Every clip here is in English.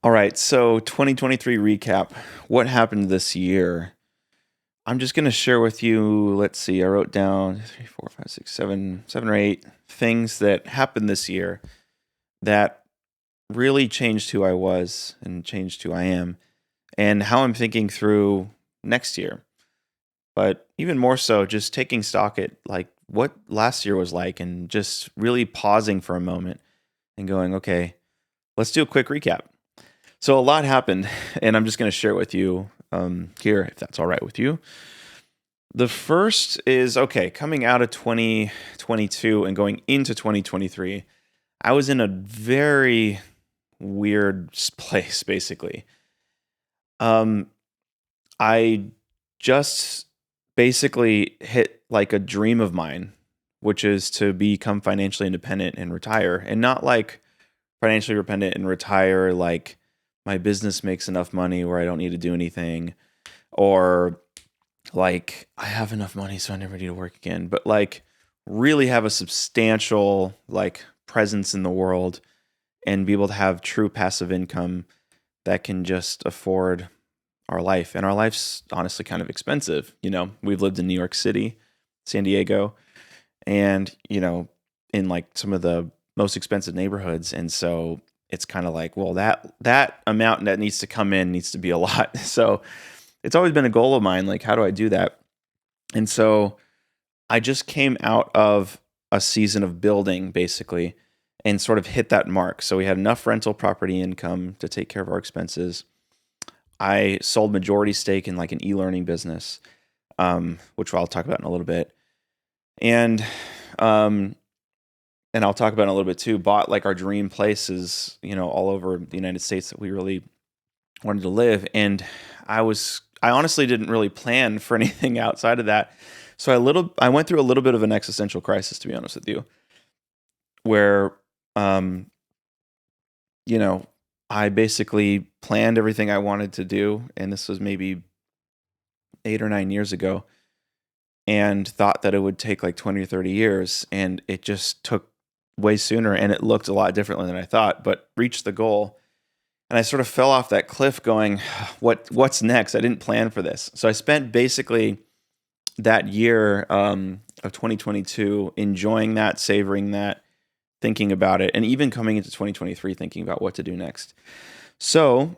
All right, so 2023 recap. What happened this year? I'm just going to share with you. Let's see, I wrote down three, four, five, six, seven or eight things that happened this year that really changed who I was and changed who I am and how I'm thinking through next year. But even more so, just taking stock at like what last year was like and just really pausing for a moment and going, okay, let's do a quick recap. So a lot happened, and I'm just going to share it with you here, if that's all right with you. The first is okay, coming out of 2022 and going into 2023, I was in a very weird place, basically. Um, I just basically hit like a dream of mine, which is to become financially independent and retire, and not like financially independent and retire like my business makes enough money where I don't need to do anything, or like I have enough money so I never need to work again, but like really have a substantial like presence in the world and be able to have true passive income that can just afford our life. And our life's honestly kind of expensive. We've lived in New York City, San Diego, and, in like some of the most expensive neighborhoods. And so it's kind of like, well, that amount that needs to come in needs to be a lot. So it's always been a goal of mine. Like, how do I do that? And so I just came out of a season of building basically and sort of hit that mark. So we had enough rental property income to take care of our expenses. I sold majority stake in like an e-learning business, which I'll talk about in a little bit. And um, and I'll talk about in a little bit too, bought like our dream places, all over the United States that we really wanted to live. And I honestly didn't really plan for anything outside of that. So I went through a little bit of an existential crisis, to be honest with you, where, um, you know, I basically planned everything I wanted to do. And this was maybe 8 or 9 years ago, and thought that it would take like 20 or 30 years. And it just took way sooner, and it looked a lot differently than I thought, but reached the goal. And I sort of fell off that cliff going, what's next? I didn't plan for this. So I spent basically that year of 2022 enjoying that, savoring that, thinking about it, and even coming into 2023 thinking about what to do next. So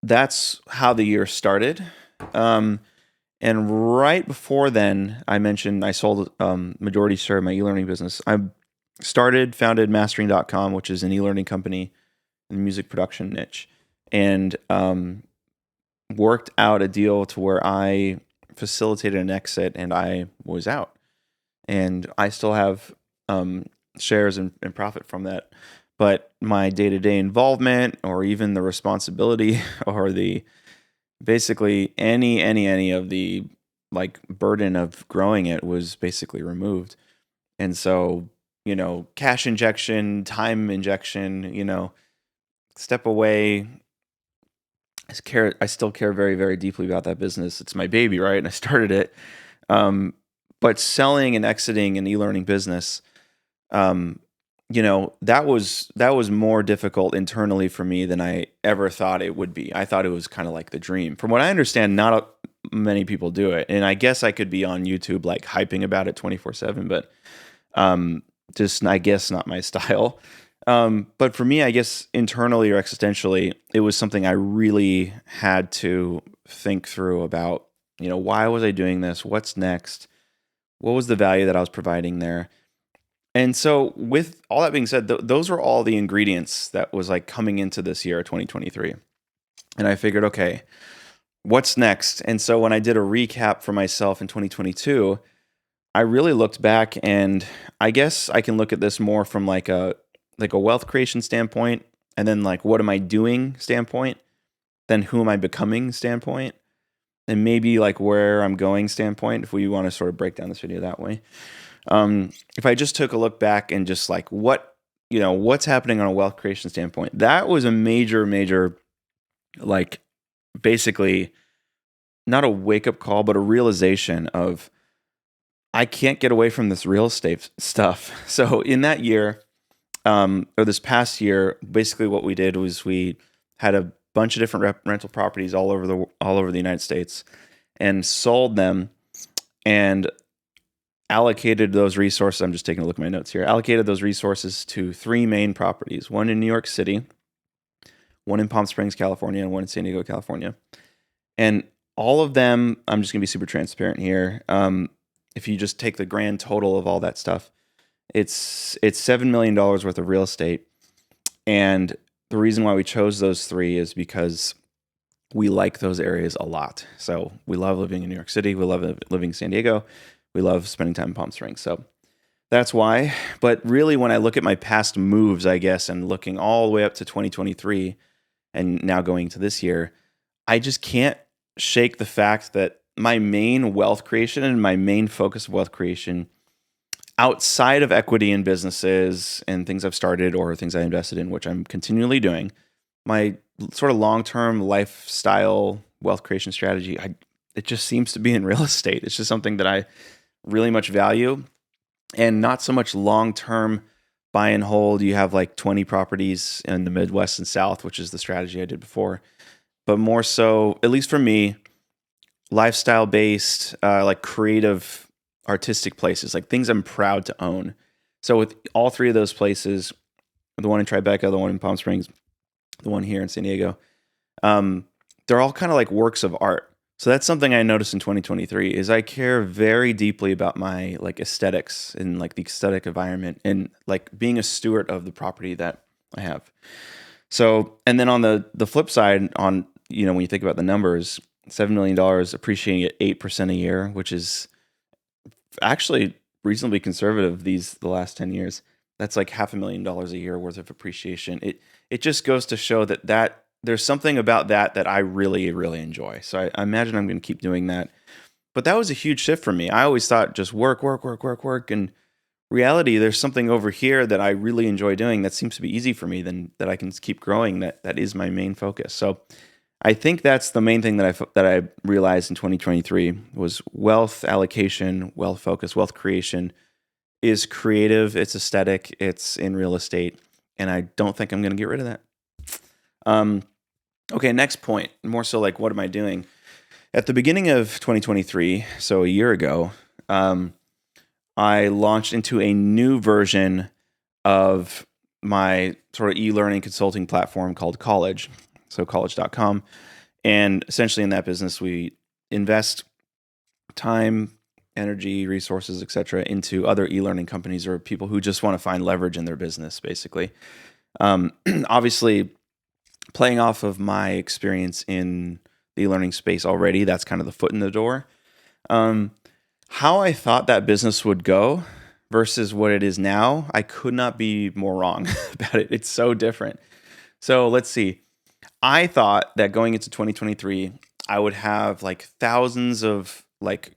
that's how the year started. And right before then, I mentioned I sold majority share of my e-learning business. I founded mastering.com, which is an e-learning company in the music production niche, and worked out a deal to where I facilitated an exit and I was out. And I still have shares and profit from that. But my day-to-day involvement, or even the responsibility, or the basically any of the like burden of growing it was basically removed. And so, cash injection, time injection, step away. I still care very, very deeply about that business. It's my baby, right? And I started it. But selling and exiting an e-learning business, that was more difficult internally for me than I ever thought it would be. I thought it was kind of like the dream. From what I understand, not many people do it. And I guess I could be on YouTube like hyping about it 24/7, but just I guess not my style. But for me, I guess internally or existentially, it was something I really had to think through about, why was I doing this? What's next? What was the value that I was providing there? And so with all that being said, those were all the ingredients that was like coming into this year, 2023. And I figured, okay, what's next? And so when I did a recap for myself in 2022, I really looked back, and I guess I can look at this more from like a wealth creation standpoint, and then like what am I doing standpoint, then who am I becoming standpoint, and maybe like where I'm going standpoint, if we want to sort of break down this video that way. If I just took a look back and just like what's happening on a wealth creation standpoint, that was a major, like basically not a wake up call, but a realization of I can't get away from this real estate stuff. So in that year, or this past year, basically what we did was we had a bunch of different rental properties all over the United States and sold them and allocated those resources. I'm just taking a look at my notes here. Allocated those resources to three main properties: one in New York City, one in Palm Springs, California, and one in San Diego, California. And all of them, I'm just gonna be super transparent here. If you just take the grand total of all that stuff, it's $7 million worth of real estate. And the reason why we chose those three is because we like those areas a lot. So we love living in New York City. We love living in San Diego. We love spending time in Palm Springs. So that's why. But really, when I look at my past moves, I guess, and looking all the way up to 2023 and now going to this year, I just can't shake the fact that my main wealth creation and my main focus of wealth creation outside of equity in businesses and things I've started or things I invested in, which I'm continually doing, my sort of long-term lifestyle wealth creation strategy, it just seems to be in real estate. It's just something that I really much value, and not so much long-term buy and hold. You have like 20 properties in the Midwest and South, which is the strategy I did before, but more so, at least for me, lifestyle-based, like creative, artistic places, like things I'm proud to own. So with all three of those places, the one in Tribeca, the one in Palm Springs, the one here in San Diego, they're all kind of like works of art. So that's something I noticed in 2023 is I care very deeply about my like aesthetics and like the aesthetic environment and like being a steward of the property that I have. So, and then on the flip side, on, when you think about the numbers, $7 million appreciating at 8% a year, which is actually reasonably conservative the last 10 years. That's like $500,000 a year worth of appreciation. It just goes to show that there's something about that I really, really enjoy. So I imagine I'm going to keep doing that. But that was a huge shift for me. I always thought just work. And reality, there's something over here that I really enjoy doing that seems to be easy for me, then that I can keep growing. That is my main focus. So I think that's the main thing that I realized in 2023 was wealth allocation, wealth focus, wealth creation is creative, it's aesthetic, it's in real estate, and I don't think I'm going to get rid of that. Okay, next point, more so like what am I doing? At the beginning of 2023, so a year ago, I launched into a new version of my sort of e-learning consulting platform called College, so college.com. And essentially in that business, we invest time, energy, resources, etc., into other e-learning companies or people who just want to find leverage in their business, basically. Obviously, playing off of my experience in the e-learning space already, that's kind of the foot in the door. How I thought that business would go versus what it is now, I could not be more wrong about it. It's so different. So let's see. I thought that going into 2023, I would have like thousands of like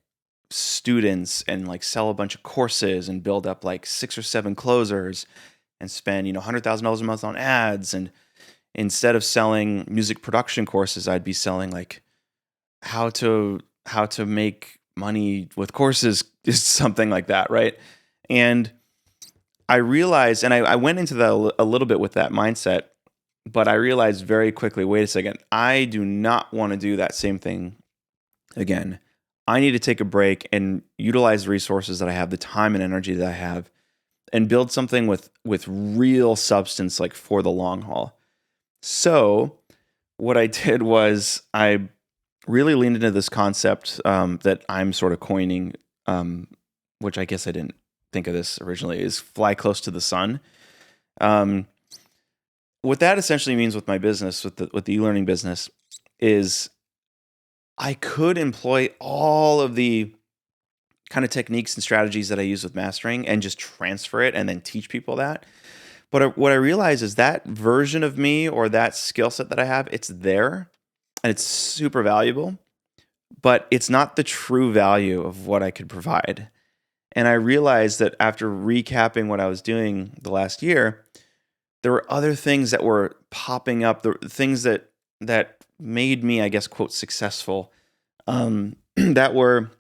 students and like sell a bunch of courses and build up like 6 or 7 closers and spend, $100,000 a month on ads. And instead of selling music production courses, I'd be selling like how to make money with courses, just something like that, right? And I realized, and I went into that a little bit with that mindset, but I realized very quickly, wait a second, I do not want to do that same thing again. I need to take a break and utilize the resources that I have, the time and energy that I have, and build something with real substance, like for the long haul. So what I did was I really leaned into this concept that I'm sort of coining, which I guess I didn't think of this originally, is fly close to the sun. What that essentially means with my business, with the e-learning business, is I could employ all of the kind of techniques and strategies that I use with mastering and just transfer it and then teach people that. But what I realize is that version of me or that skill set that I have, it's there and it's super valuable, but it's not the true value of what I could provide. And I realized that after recapping what I was doing the last year, there were other things that were popping up, the things that made me, I guess, quote, successful, that were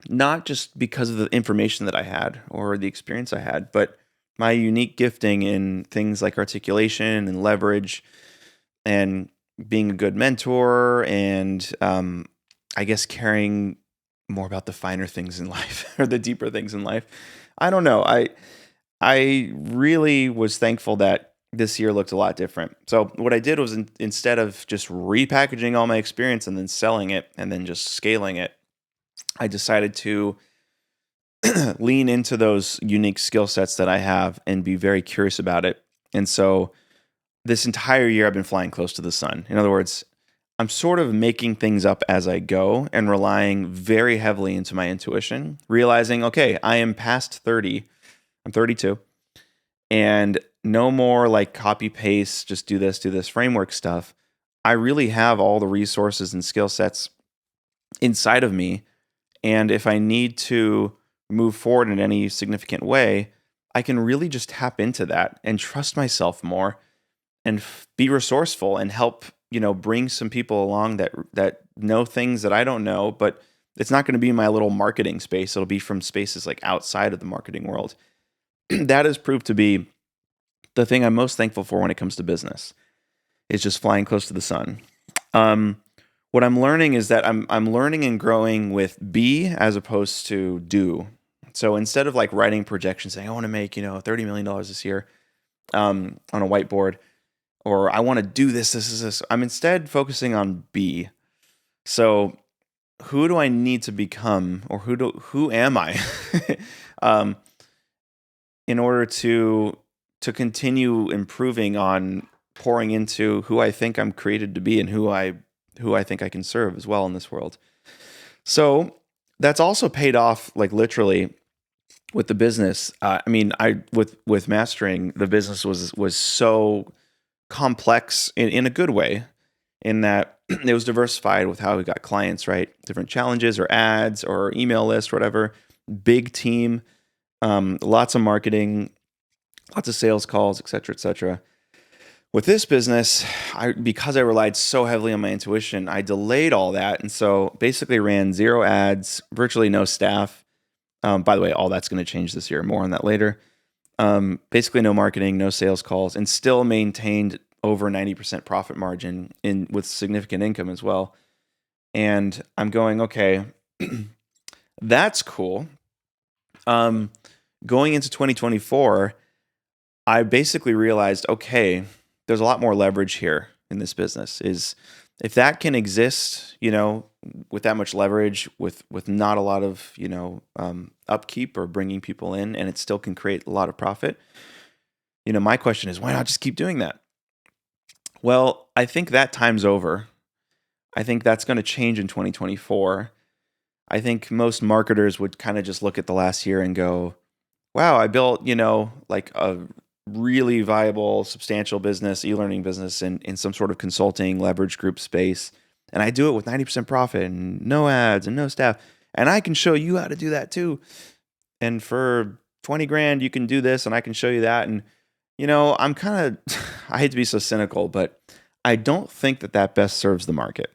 not just because of the information that I had or the experience I had, but my unique gifting in things like articulation and leverage and being a good mentor and I guess caring more about the finer things in life or the deeper things in life. I don't know. I really was thankful that this year looked a lot different. So what I did was instead of just repackaging all my experience and then selling it and then just scaling it, I decided to lean into those unique skill sets that I have and be very curious about it. And so this entire year I've been flying close to the sun. In other words, I'm sort of making things up as I go and relying very heavily into my intuition, realizing, okay, I am past 30. I'm 32. And no more like copy paste, just do this framework stuff. I really have all the resources and skill sets inside of me. And if I need to move forward in any significant way, I can really just tap into that and trust myself more and be resourceful and help, bring some people along that know things that I don't know, but it's not going to be my little marketing space. It'll be from spaces like outside of the marketing world. That has proved to be the thing I'm most thankful for when it comes to business is just flying close to the sun. What I'm learning is that I'm learning and growing with be as opposed to do. So instead of like writing projections saying I want to make $30 million this year on a whiteboard, or I want to do this. I'm instead focusing on be. So who do I need to become, or who am I, in order to continue improving on pouring into who I think I'm created to be and who I think I can serve as well in this world. So that's also paid off like literally with the business. With mastering, the business was so complex in a good way, in that it was diversified with how we got clients, right? Different challenges or ads or email list, whatever. Big team, lots of marketing, lots of sales calls, et cetera, et cetera. With this business, because I relied so heavily on my intuition, I delayed all that. And so basically ran 0 ads, virtually no staff. By the way, all that's going to change this year. More on that later. Basically no marketing, no sales calls, and still maintained over 90% profit margin with significant income as well. And I'm going, okay, that's cool. Going into 2024, I basically realized, okay, there's a lot more leverage here in this business. Is if that can exist, with that much leverage, with not a lot of, upkeep or bringing people in, and it still can create a lot of profit. My question is, why not just keep doing that? Well, I think that time's over. I think that's going to change in 2024. I think most marketers would kind of just look at the last year and go, wow, I built, like a really viable, substantial business, e-learning business in some sort of consulting leverage group space. And I do it with 90% profit and no ads and no staff. And I can show you how to do that too. And for 20 grand, you can do this and I can show you that. And, I'm kind of, I hate to be so cynical, but I don't think that best serves the market.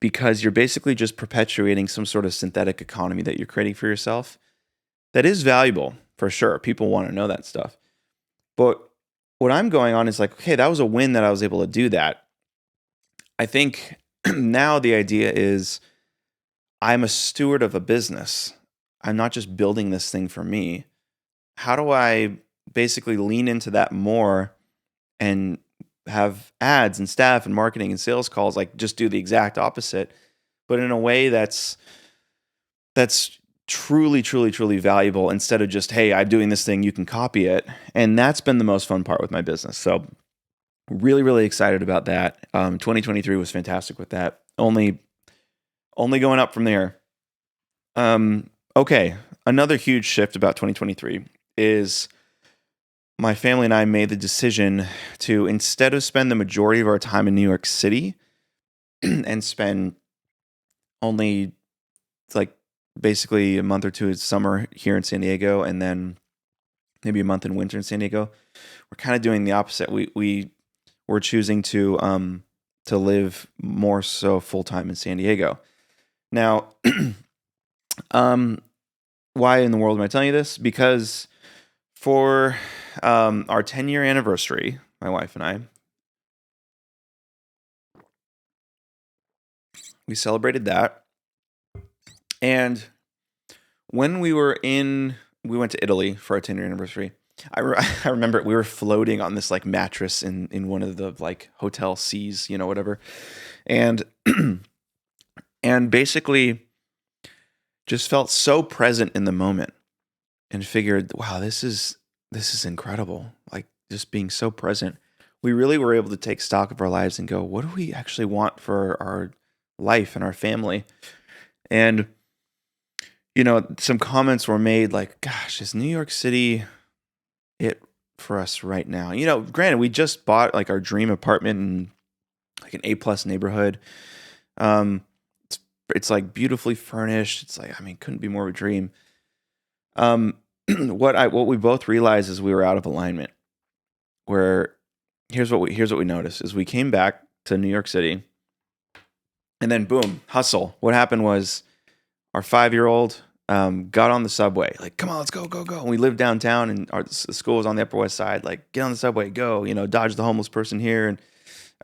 Because you're basically just perpetuating some sort of synthetic economy that you're creating for yourself. That is valuable for sure. People want to know that stuff. But what I'm going on is like, okay, that was a win that I was able to do that. I think now the idea is I'm a steward of a business. I'm not just building this thing for me. How do I basically lean into that more and have ads and staff and marketing and sales calls, like just do the exact opposite, but in a way that's truly, truly, truly valuable instead of just, hey, I'm doing this thing, you can copy it. And that's been the most fun part with my business. So really, really excited about that. 2023 was fantastic with that. Only going up from there. Okay. Another huge shift about 2023 is my family and I made the decision to, instead of spend the majority of our time in New York City and spend only like basically a month or two of summer here in San Diego and then maybe a month in winter in San Diego, we're kind of doing the opposite. We're choosing to live more so full time in San Diego. Now, why in the world am I telling you this? Because For our 10-year anniversary, my wife and I, we celebrated that. And when we went to Italy for our 10-year anniversary. I remember we were floating on this like mattress in one of the like hotel C's, whatever. And and basically just felt so present in the moment and figured, wow, this is incredible. Like just being so present. We really were able to take stock of our lives and go, what do we actually want for our life and our family? And some comments were made like, gosh, is New York City it for us right now? Granted, we just bought like our dream apartment in like an A+ neighborhood. Um, it's it's like beautifully furnished. It's like, I mean, couldn't be more of a dream. What we both realized is we were out of alignment. Where here's what we noticed is we came back to New York City, and then boom, hustle. What happened was our 5-year-old got on the subway. Like, come on, let's go, go, go. And we lived downtown, and the school was on the Upper West Side. Like, get on the subway, go. Dodge the homeless person here,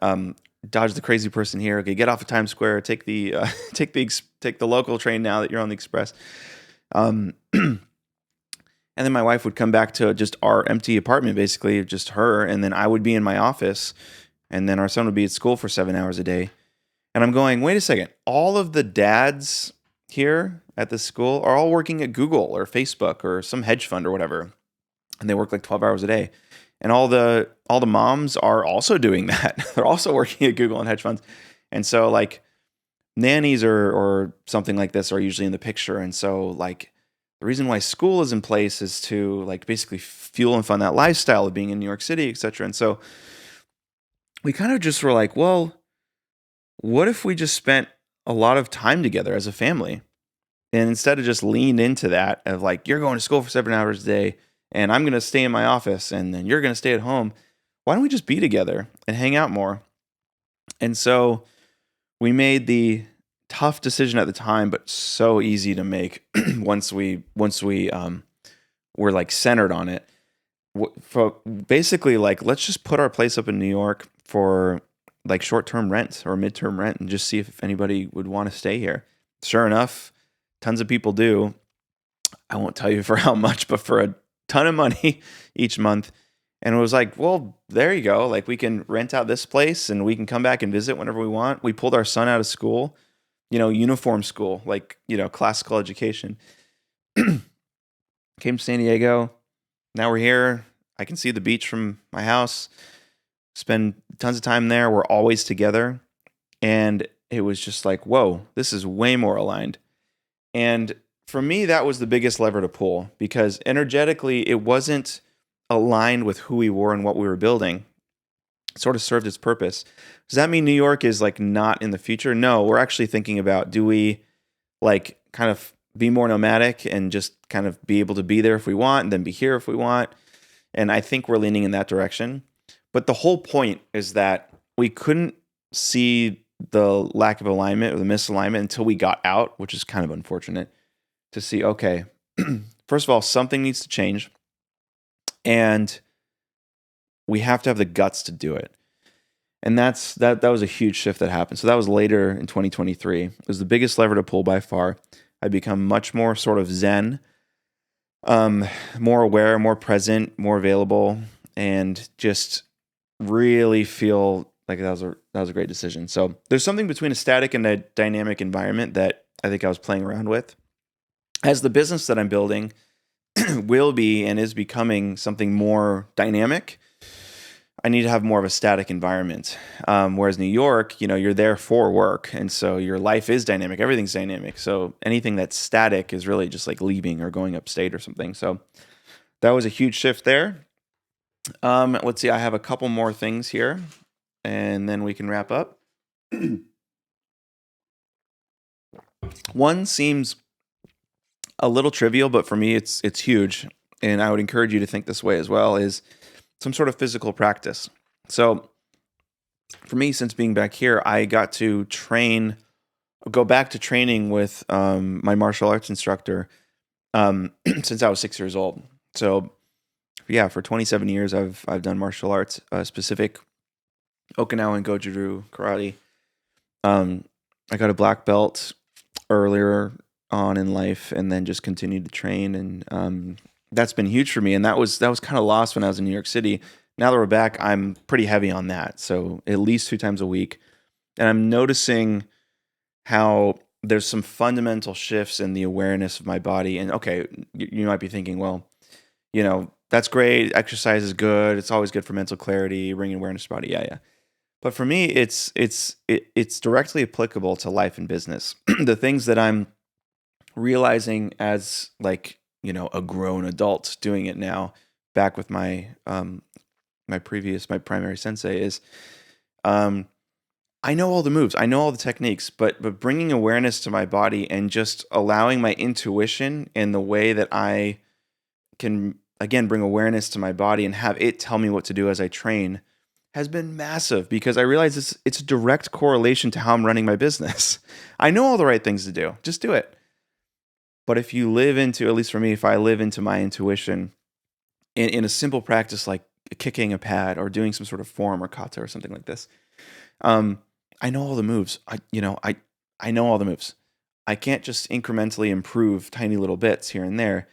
and dodge the crazy person here. Okay, get off of Times Square. Take the take the local train now that you're on the express. Um, and then my wife would come back to just our empty apartment, basically just her, and then I would be in my office, and then our son would be at school for 7 hours a day. And I'm going, wait a second. All of the dads here at this school are all working at Google or Facebook or some hedge fund or whatever, and they work like 12 hours a day. And all the moms are also doing that. They're also working at Google and hedge funds. And so like nannies or something like this are usually in the picture. And so like the reason why school is in place is to like basically fuel and fund that lifestyle of being in New York City, et cetera. And so we kind of just were like, well, what if we just spent a lot of time together as a family? And instead of just leaned into that of like, you're going to school for 7 hours a day and I'm going to stay in my office and then you're going to stay at home. Why don't we just be together and hang out more? And so we made the tough decision at the time, but so easy to make once we were like centered on it. For basically like, let's just put our place up in New York for like short-term rent or midterm rent and just see if anybody would want to stay here. Sure enough, tons of people do. I won't tell you for how much, but for a ton of money each month. And it was like, well, there you go. Like we can rent out this place and we can come back and visit whenever we want. We pulled our son out of school, uniform school, like, classical education. Came to San Diego. Now we're here. I can see the beach from my house. Spend tons of time there. We're always together. And it was just like, whoa, this is way more aligned. And for me, that was the biggest lever to pull because energetically, it wasn't aligned with who we were and what we were building. It sort of served its purpose. Does that mean New York is like not in the future? No, we're actually thinking about, do we like kind of be more nomadic and just kind of be able to be there if we want and then be here if we want? And I think we're leaning in that direction. But the whole point is that we couldn't see the lack of alignment or the misalignment until we got out, which is kind of unfortunate to see. Okay, first of all, something needs to change and we have to have the guts to do it. And that was a huge shift that happened. So that was later in 2023. It was the biggest lever to pull by far. I become much more sort of zen, more aware, more present, more available, and just really feel like that was a great decision. So there's something between a static and a dynamic environment that I think I was playing around with. As the business that I'm building will be and is becoming something more dynamic, I need to have more of a static environment. Whereas New York, you're there for work. And so your life is dynamic. Everything's dynamic. So anything that's static is really just like leaving or going upstate or something. So that was a huge shift there. Let's see. I have a couple more things here and then we can wrap up. One seems a little trivial, but for me, it's huge. And I would encourage you to think this way as well, is some sort of physical practice. So for me, since being back here, I got to go back to training with my martial arts instructor since I was 6 years old. So for 27 years, I've done martial arts, specific Okinawan Goju-Ryu karate. Um, I got a black belt earlier on in life, and then just continued to train, and that's been huge for me. And that was kind of lost when I was in New York City. Now that we're back, I'm pretty heavy on that, so at least 2 times a week, and I'm noticing how there's some fundamental shifts in the awareness of my body. And okay, you might be thinking, well, that's great. Exercise is good. It's always good for mental clarity, bringing awareness to the body. Yeah, yeah. But for me, it's directly applicable to life and business. The things that I'm realizing as, like, a grown adult doing it now, back with my primary sensei, is um I know all the moves, I know all the techniques, but bringing awareness to my body and just allowing my intuition in the way that I can, again, bring awareness to my body and have it tell me what to do as I train, has been massive, because I realize it's a direct correlation to how I'm running my business. I know all the right things to do. Just do it. But if you live into, at least for me, if I live into my intuition in a simple practice like kicking a pad or doing some sort of form or kata or something like this, um, I know all the moves. I know all the moves. I can't just incrementally improve tiny little bits here and there.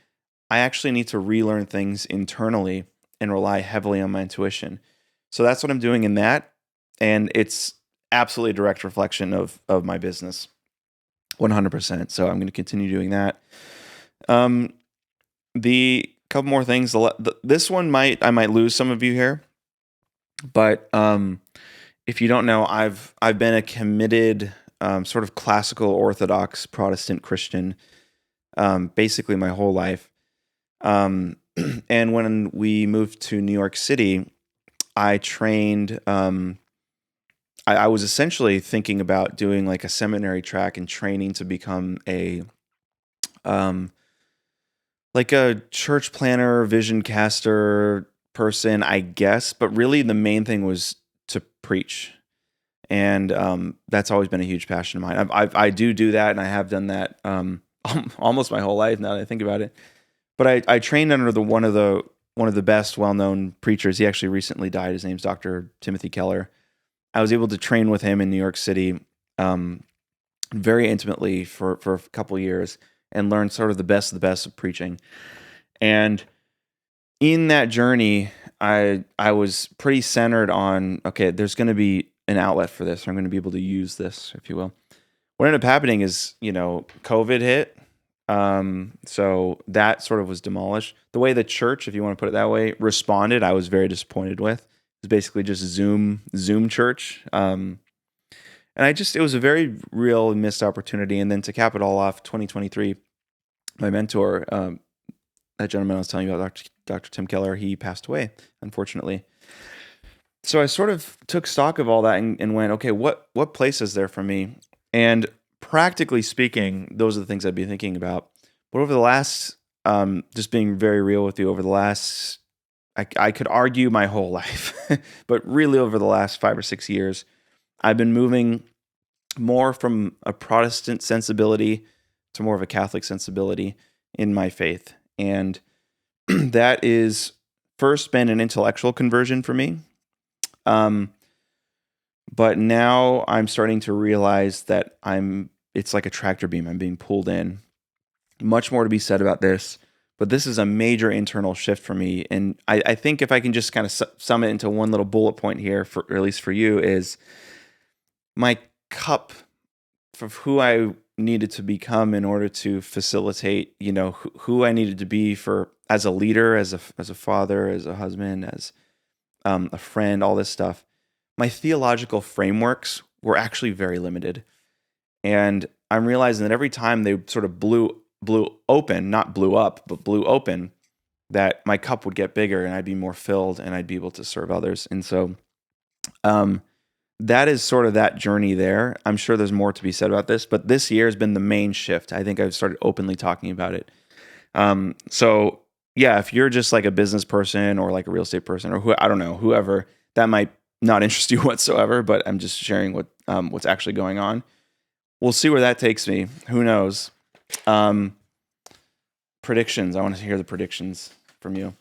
I actually need to relearn things internally and rely heavily on my intuition. So that's what I'm doing in that, and it's absolutely a direct reflection of my business, 100%. So I'm going to continue doing that. Um, the couple more things. This one I might lose some of you here, but if you don't know, I've been a committed, sort of classical Orthodox Protestant Christian, basically my whole life. And when we moved to New York City, I trained. I was essentially thinking about doing like a seminary track and training to become um, like a church planner, vision caster person, I guess. But really, the main thing was to preach, and that's always been a huge passion of mine. I do that, and I have done that almost my whole life, now that I think about it. But I trained under one of the best well-known preachers. He actually recently died. His name's Dr. Timothy Keller. I was able to train with him in New York City, very intimately for a couple years, and learn sort of the best of preaching. And in that journey, I was pretty centered on, okay, there's going to be an outlet for this. I'm going to be able to use this, if you will. What ended up happening is, COVID hit. So that sort of was demolished. The way the church, if you want to put it that way, responded, I was very disappointed with. It was basically just Zoom church. And it was a very real missed opportunity. And then to cap it all off, 2023, my mentor, that gentleman I was telling you about, Dr. Tim Keller, he passed away, unfortunately. So I sort of took stock of all that and went, okay, what place is there for me? And practically speaking, those are the things I'd be thinking about. But over the last, just being very real with you, over the last, I could argue my whole life, but really over the last 5 or 6 years, I've been moving more from a Protestant sensibility to more of a Catholic sensibility in my faith. And that is first been an intellectual conversion for me. But now I'm starting to realize that it's like a tractor beam. I'm being pulled in. Much more to be said about this, but this is a major internal shift for me. And I think if I can just kind of sum it into one little bullet point here, or at least for you, is my cup of who I needed to become in order to facilitate, who I needed to be as a leader, as a father, as a husband, as a friend, all this stuff. My theological frameworks were actually very limited. And I'm realizing that every time they sort of blew open, not blew up, but blew open, that my cup would get bigger and I'd be more filled and I'd be able to serve others. And so that is sort of that journey there. I'm sure there's more to be said about this, but this year has been the main shift. I think I've started openly talking about it. So yeah, if you're just like a business person or like a real estate person or I don't know, whoever, that might not interest you whatsoever, but I'm just sharing what's actually going on. We'll see where that takes me. Who knows? Predictions. I want to hear the predictions from you.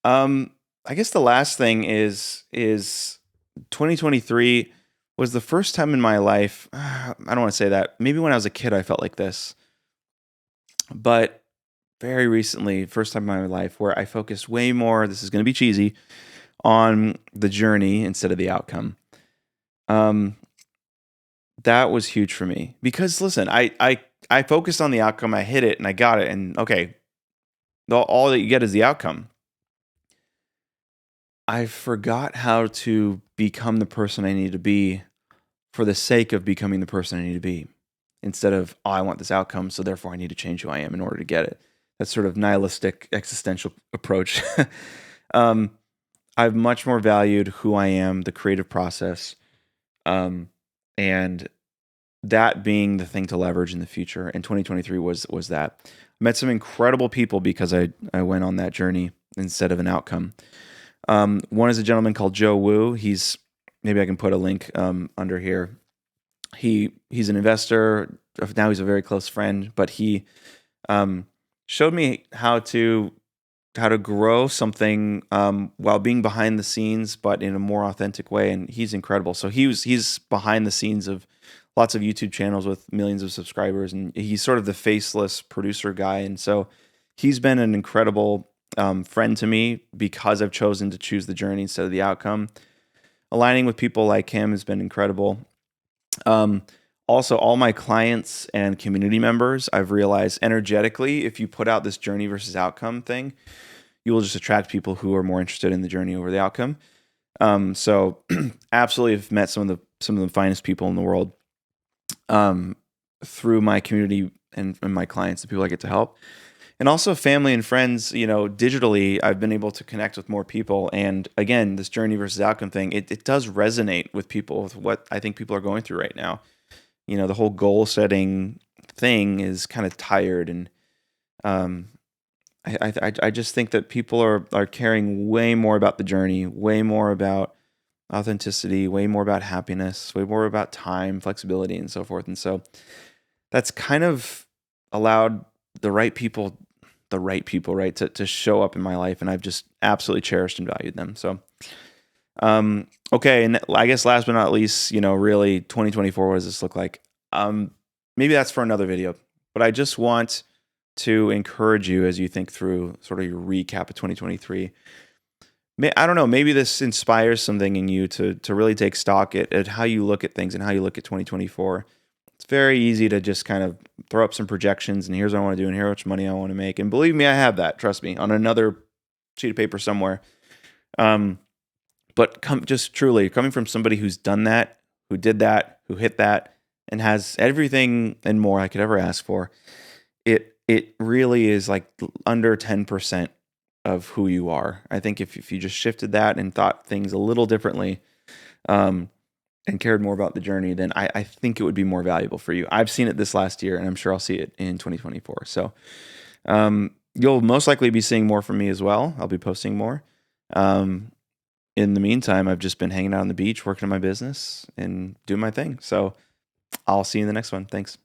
Um, I guess the last thing is 2023 was the first time in my life. I don't want to say that. Maybe when I was a kid, I felt like this, but very recently, first time in my life where I focused way more. This is going to be cheesy on the journey instead of the outcome. Um, that was huge for me because listen, I focused on the outcome. I hit it and I got it, and okay, all that you get is the outcome. I forgot how to become the person I need to be for the sake of becoming the person I need to be. Instead of, oh, I want this outcome, so therefore I need to change who I am in order to get it. That sort of nihilistic existential approach. um, I've much more valued who I am, the creative process, and that being the thing to leverage in the future. And 2023 was that. I met some incredible people because I went on that journey instead of an outcome. One is a gentleman called Joe Wu. Maybe I can put a link under here. He's an investor. Now he's a very close friend, but he showed me how to grow something while being behind the scenes, but in a more authentic way. And he's incredible. So he's behind the scenes of lots of YouTube channels with millions of subscribers, and he's sort of the faceless producer guy. And so he's been an incredible friend to me because I've chosen to choose the journey instead of the outcome. Aligning with people like him has been incredible. Um, Also, all my clients and community members, I've realized energetically, if you put out this journey versus outcome thing, you will just attract people who are more interested in the journey over the outcome. So, absolutely, have met some of the finest people in the world um, through my community and my clients, the people I get to help, and also family and friends. Digitally, I've been able to connect with more people. And again, this journey versus outcome thing, it does resonate with people with what I think people are going through right now. The whole goal setting thing is kind of tired, and um, I just think that people are caring way more about the journey, way more about authenticity, way more about happiness, way more about time, flexibility, and so forth. And so that's kind of allowed the right people, right, to show up in my life, and I've just absolutely cherished and valued them. So, okay, and I guess last but not least, really 2024, what does this look like? Maybe that's for another video, but I just want to encourage you as you think through sort of your recap of 2023. I don't know, maybe this inspires something in you to really take stock at how you look at things and how you look at 2024. It's very easy to just kind of throw up some projections and here's what I want to do and here's how much money I want to make. And believe me, I have that. Trust me, on another sheet of paper somewhere. But just truly coming from somebody who's done that, who did that, who hit that, and has everything and more I could ever ask for, it really is like under 10% of who you are. I think if you just shifted that and thought things a little differently, and cared more about the journey, then I think it would be more valuable for you. I've seen it this last year, and I'm sure I'll see it in 2024. So you'll most likely be seeing more from me as well. I'll be posting more. In the meantime, I've just been hanging out on the beach, working on my business, and doing my thing. So I'll see you in the next one. Thanks.